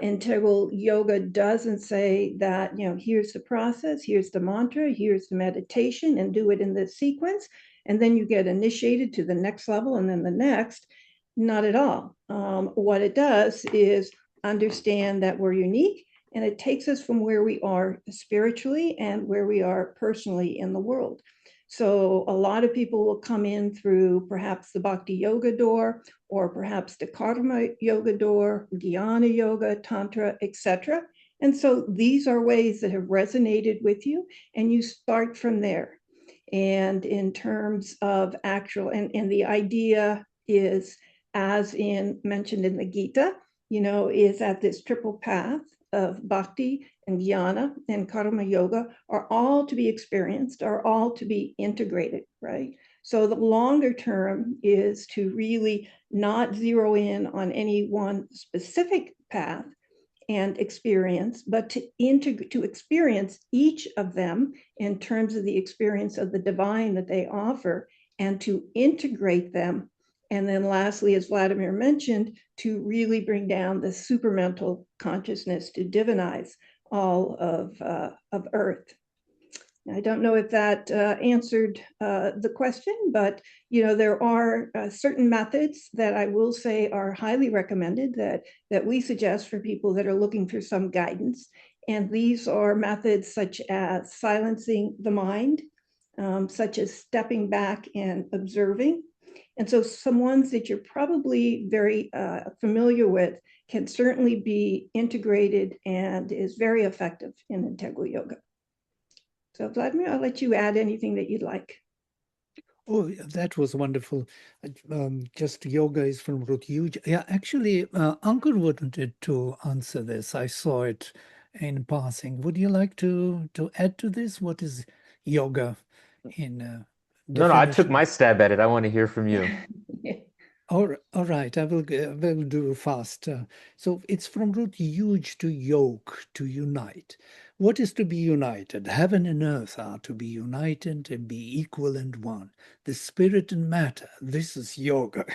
integral yoga doesn't say that, here's the process, here's the mantra, here's the meditation, and do it in this sequence. And then you get initiated to the next level and then the next. Not at all. What it does is understand that we're unique, and it takes us from where we are spiritually and where we are personally in the world. So a lot of people will come in through perhaps the Bhakti Yoga door, or perhaps the Karma Yoga door, Jnana Yoga, Tantra, etc. And so these are ways that have resonated with you, and you start from there. And in terms of actual, and the idea is, as mentioned in the Gita, is that this triple path of bhakti and jnana and karma yoga are all to be experienced, are all to be integrated, right? So the longer term is to really not zero in on any one specific path and experience, but to experience each of them in terms of the experience of the divine that they offer, and to integrate them. And then lastly, as Vladimir mentioned, to really bring down the supermental consciousness to divinize all of Earth. I don't know if that answered the question, but there are certain methods that I will say are highly recommended that we suggest for people that are looking for some guidance. And these are methods such as silencing the mind, such as stepping back and observing. And so some ones that you're probably very familiar with can certainly be integrated and is very effective in integral yoga. So Vladimir, I'll let you add anything that you'd like. Oh, that was wonderful. Just yoga is from root huge. Yeah, actually, Ankur wanted to answer this. I saw it in passing. Would you like to add to this? What is yoga in No, I took definition? my stab at it. I want to hear from you. All right, I will do fast. So it's from root huge to yoke, to unite. What is to be united? Heaven and earth are to be united and be equal and one. The spirit and matter, this is yoga.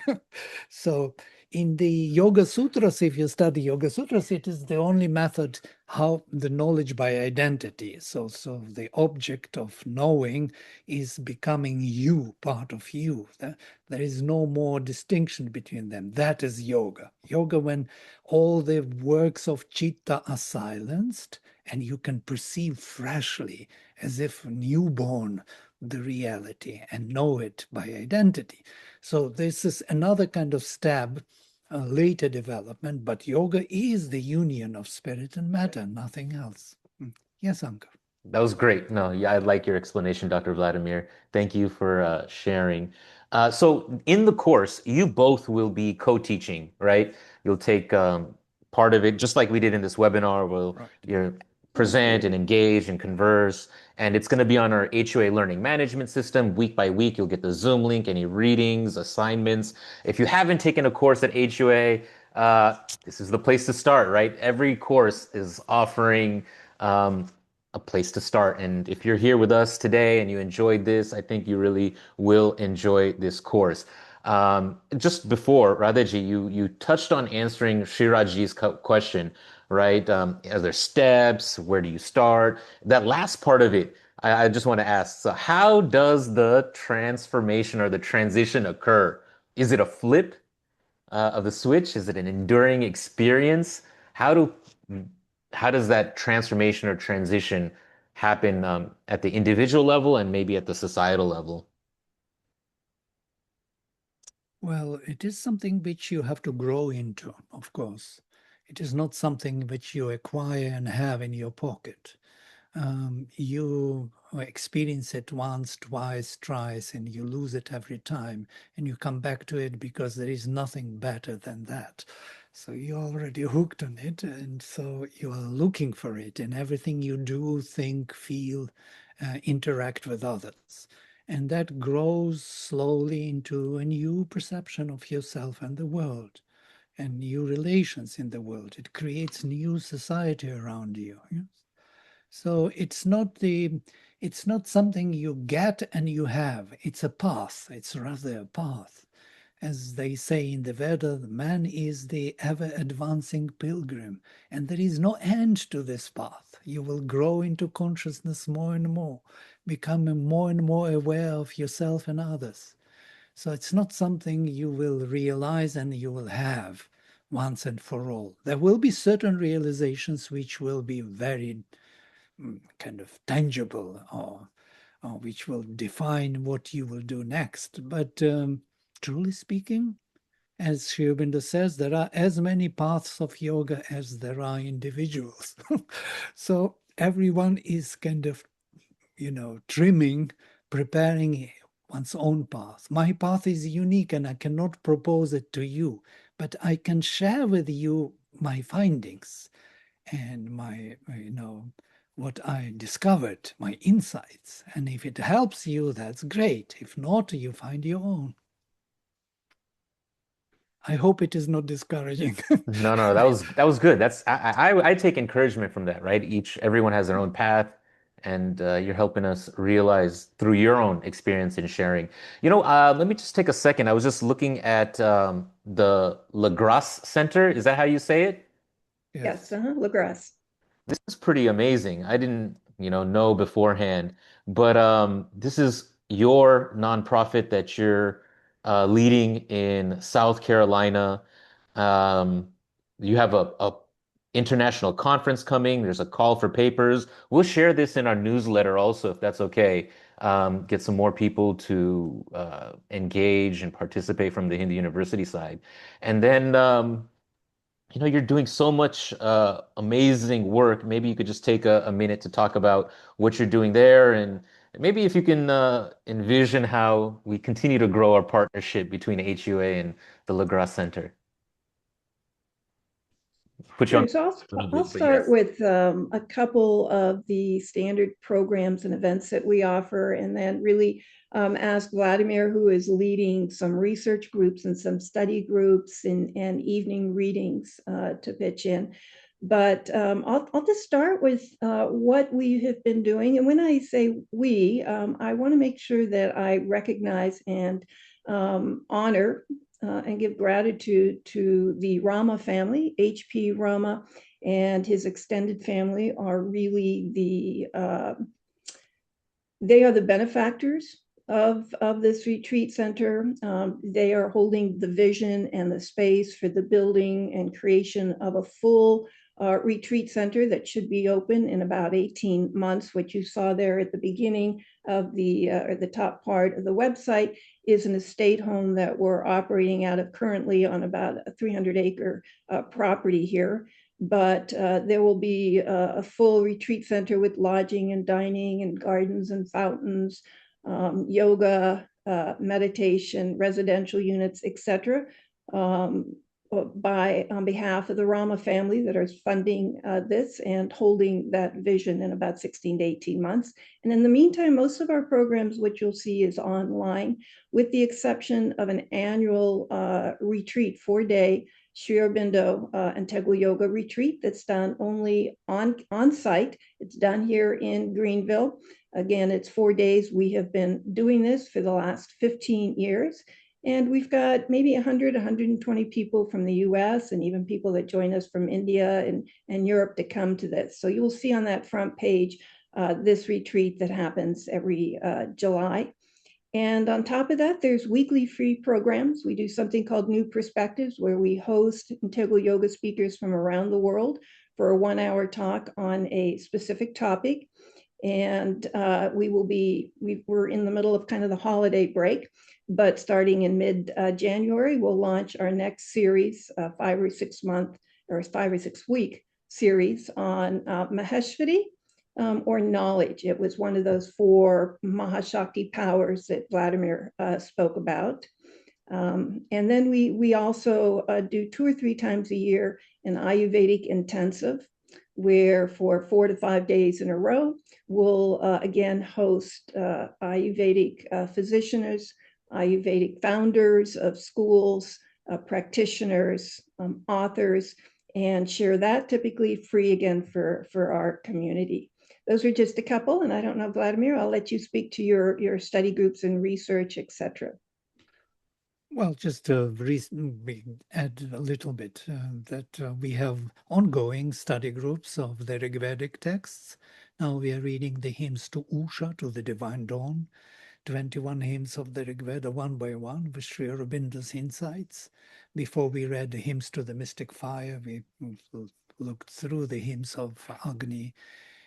So in the Yoga Sutras, if you study Yoga Sutras, it is the only method how the knowledge by identity. So the object of knowing is becoming you, part of you. There is no more distinction between them. That is yoga. Yoga, when all the works of chitta are silenced and you can perceive freshly, as if newborn, the reality and know it by identity. So this is another kind of stab, later development, but yoga is the union of spirit and matter, nothing else. Yes, Ankur. That was great. No, yeah, I like your explanation, Dr. Vladimir. Thank you for sharing. So in the course, you both will be co-teaching, right? You'll take part of it, just like we did in this webinar. We'll Right. you present and engage and converse, and it's going to be on our HOA learning management system. Week by week, you'll get the Zoom link, any readings, assignments. If you haven't taken a course at HOA, this is the place to start, right? Every course is offering a place to start. And if you're here with us today and you enjoyed this, I think you really will enjoy this course. Just before, Radhaji, you touched on answering Shiraji's question, right? Are there steps? Where do you start? That last part of it, I just want to ask, so how does the transformation or the transition occur? Is it a flip of the switch? Is it an enduring experience? How do how does that transformation or transition happen at the individual level and maybe at the societal level? Well, it is something which you have to grow into, of course. It is not something which you acquire and have in your pocket. You experience it once, twice, thrice, and you lose it every time. And you come back to it because there is nothing better than that. So you're already hooked on it. And so you are looking for it in everything you do, think, feel, interact with others. And that grows slowly into a new perception of yourself and the world and new relations in the world. It creates new society around you. Yes? So it's not something you get and you have. It's a path. It's rather a path. As they say in the Veda, man is the ever advancing pilgrim, and there is no end to this path. You will grow into consciousness more and more, becoming more and more aware of yourself and others. So it's not something you will realize and you will have once and for all. There will be certain realizations which will be very kind of tangible or which will define what you will do next. But truly speaking, as Sri Aurobindo says, there are as many paths of yoga as there are individuals. So everyone is kind of, trimming, preparing one's own path. My path is unique and I cannot propose it to you, but I can share with you my findings and what I discovered, my insights. And if it helps you, that's great. If not, you find your own. I hope it is not discouraging. No, no, that was good. That's I take encouragement from that, right? Everyone has their own path, and you're helping us realize through your own experience and sharing. Let me just take a second. I was just looking at the LaGrasse Center. Is that how you say it? Yes, Yes. LaGrasse. This is pretty amazing. I didn't, know beforehand. but this is your nonprofit that you're leading in South Carolina. Um, you have a international conference coming. There's a call for papers. We'll share this in our newsletter also, if that's okay. Get some more people to engage and participate from the Hindu University side. And then, you're doing so much amazing work. Maybe you could just take a minute to talk about what you're doing there, and maybe if you can envision how we continue to grow our partnership between HUA and the LaGrasse Center. Put you on Sure. So a little I'll bit, but start yes. with a couple of the standard programs and events that we offer, and then really ask Vladimir, who is leading some research groups and some study groups and evening readings to pitch in. But I'll just start with what we have been doing. And when I say we, I want to make sure that I recognize and honor and give gratitude to the Rama family. H.P. Rama and his extended family are really they are the benefactors of this retreat center. They are holding the vision and the space for the building and creation of a full retreat center that should be open in about 18 months. What you saw there at the beginning of or the top part of the website is an estate home that we're operating out of currently on about a 300-acre property here. But there will be a full retreat center with lodging and dining and gardens and fountains, yoga, meditation, residential units, etc. On behalf of the Rama family that are funding this and holding that vision in about 16 to 18 months. And in the meantime, most of our programs, which you'll see, is online, with the exception of an annual retreat, 4-day Sri Aurobindo Integral Yoga retreat that's done only on site. It's done here in Greenville. Again, it's 4 days. We have been doing this for the last 15 years. And we've got maybe 100, 120 people from the US and even people that join us from India and Europe to come to this. So you'll see on that front page this retreat that happens every July. And on top of that, there's weekly free programs. We do something called New Perspectives, where we host integral yoga speakers from around the world for a 1-hour talk on a specific topic. And we're in the middle of kind of the holiday break, but starting in mid-January, we'll launch our next series, 5 or 6 month or 5 or 6 week series on Maheshwari, or knowledge. It was one of those 4 Mahashakti powers that Vladimir spoke about. And then we also do 2 or 3 times a year an Ayurvedic intensive, where for 4 to 5 days in a row, we'll again host Ayurvedic physicians, Ayurvedic founders of schools, practitioners, authors, and share that typically free again for our community. Those are just a couple, and I don't know, Vladimir, I'll let you speak to your study groups and research, etc. Well, just to add a little bit that we have ongoing study groups of the Rigvedic texts. Now we are reading the hymns to Usha, to the divine dawn, 21 hymns of the Rigveda one by one with Sri Aurobindo's insights. Before we read the hymns to the mystic fire, we looked through the hymns of Agni,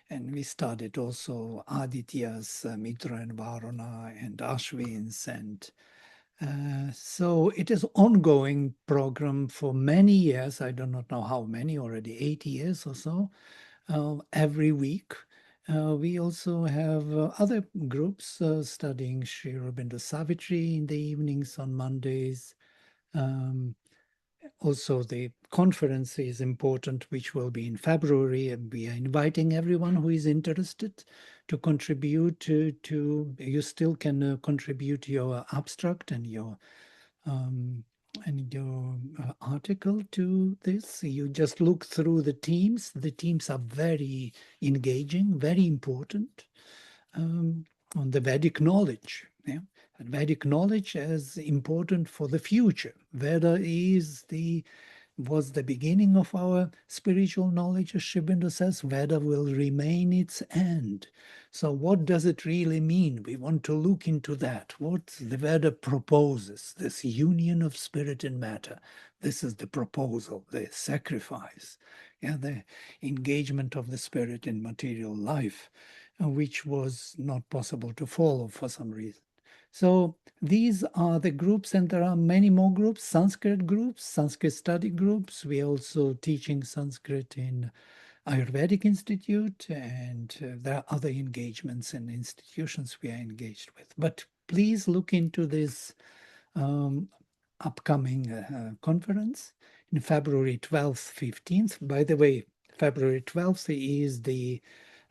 and we studied also Aditya's Mitra and Varuna and Ashwin's, and so it is ongoing program for many years. I do not know how many, already 8 years or so, every week. We also have other groups studying Sri Aurobindo Savitri in the evenings on Mondays. Also, the conference is important, which will be in February, and we are inviting everyone who is interested to contribute to you still can contribute your abstract and your article to this. You just look through the teams. The teams are very engaging, very important on the Vedic knowledge. Yeah? And Vedic knowledge is important for the future. Veda is the was the beginning of our spiritual knowledge. As Sri Aurobindo says, Veda will remain its end. So what does it really mean? We want to look into that. What the Veda proposes, this union of spirit and matter. This is the proposal, the sacrifice, yeah, the engagement of the spirit in material life, which was not possible to follow for some reason. So these are the groups, and there are many more groups, Sanskrit groups, Sanskrit study groups. We're also teaching Sanskrit in Ayurvedic Institute, and there are other engagements and institutions we are engaged with. But please look into this upcoming conference in February 12th, 15th. By the way, February 12th is the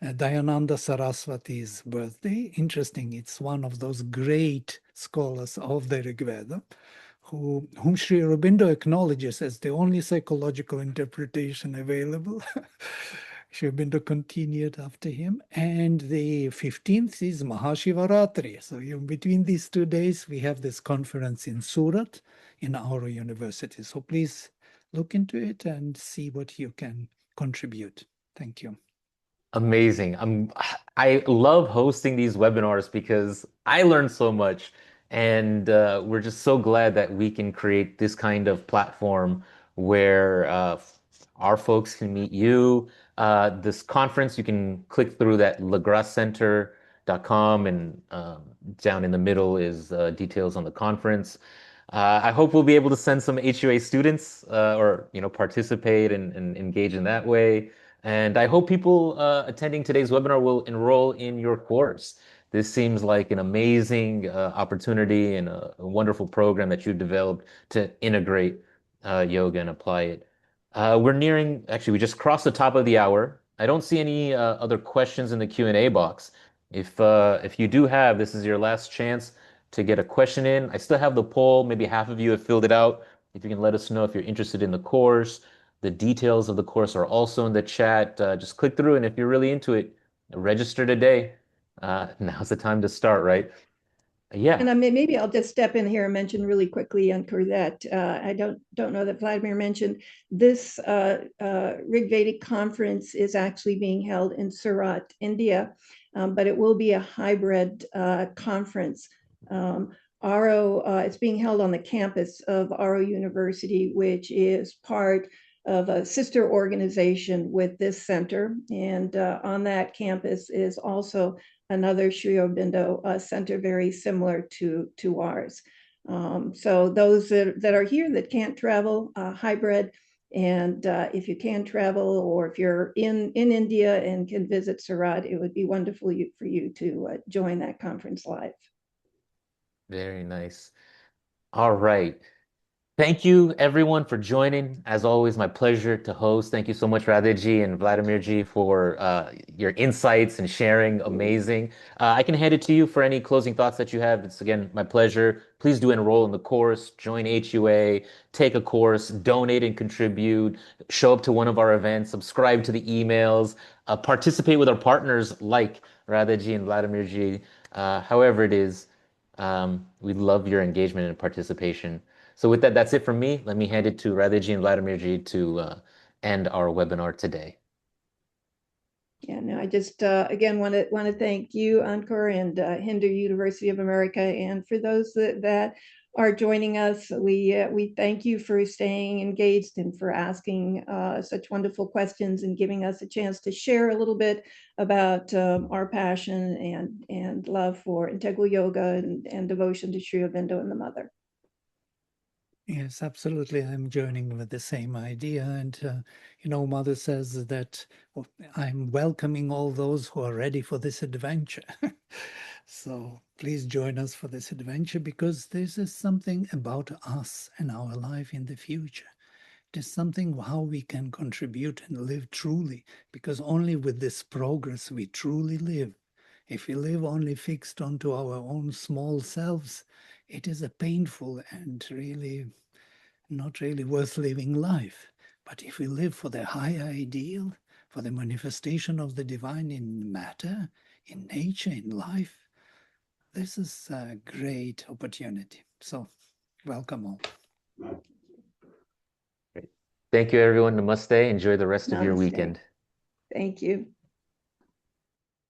Dayananda Saraswati's birthday. Interesting, it's one of those great scholars of the Rig Veda, whom Sri Aurobindo acknowledges as the only psychological interpretation available. Sri Aurobindo continued after him. And the 15th is Mahashivaratri. So in between these 2 days, we have this conference in Surat, in our university. So please look into it and see what you can contribute. Thank you. Amazing. I love hosting these webinars because I learn so much, and we're just so glad that we can create this kind of platform where our folks can meet you. This conference, you can click through that legrascenter.com, and down in the middle is details on the conference. I hope we'll be able to send some HUA students or participate and engage in that way. And I hope people attending today's webinar will enroll in your course. This seems like an amazing opportunity and a wonderful program that you've developed to integrate yoga and apply it. Actually, we just crossed the top of the hour. I don't see any other questions in the Q&A box. If you do have, this is your last chance to get a question in. I still have the poll. Maybe half of you have filled it out. If you can let us know if you're interested in the course. The details of the course are also in the chat. Just click through, and if you're really into it, register today. Now's the time to start, right? Yeah. And maybe I'll just step in here and mention really quickly, Ankur, that I don't know that Vladimir mentioned this Rig Vedic conference is actually being held in Surat, India, but it will be a hybrid conference. It's being held on the campus of Aro University, which is part of a sister organization with this center. And on that campus is also another Sri Aurobindo center very similar to ours. So those that are here that can't travel, hybrid, and if you can travel, or if you're in India and can visit Surat, it would be wonderful for you to join that conference live. Very nice. All right. Thank you, everyone, for joining. As always, my pleasure to host. Thank you so much, Radhiji and Vladimirji, for your insights and sharing. Amazing. I can hand it to you for any closing thoughts that you have. It's, again, my pleasure. Please do enroll in the course, join HUA, take a course, donate and contribute, show up to one of our events, subscribe to the emails, participate with our partners like Radhiji and Vladimirji. However it is, we love your engagement and participation. So with that, that's it from me. Let me hand it to Radhiji and Vladimirji to end our webinar today. Yeah, no, I just again want to thank you, Ankur, and Hindu University of America, and for those that are joining us, we thank you for staying engaged and for asking such wonderful questions and giving us a chance to share a little bit about our passion and love for integral yoga and devotion to Sri Aurobindo and the Mother. Yes, absolutely. I'm joining with the same idea. And, Mother says that I'm welcoming all those who are ready for this adventure. So please join us for this adventure, because this is something about us and our life in the future. It is something how we can contribute and live truly, because only with this progress we truly live. If we live only fixed onto our own small selves, it is a painful and really not really worth living life. But if we live for the higher ideal, for the manifestation of the divine in matter, in nature, in life, this is a great opportunity. So welcome all. Great. Thank you, everyone. Namaste. Enjoy the rest of your Namaste. weekend. Thank you.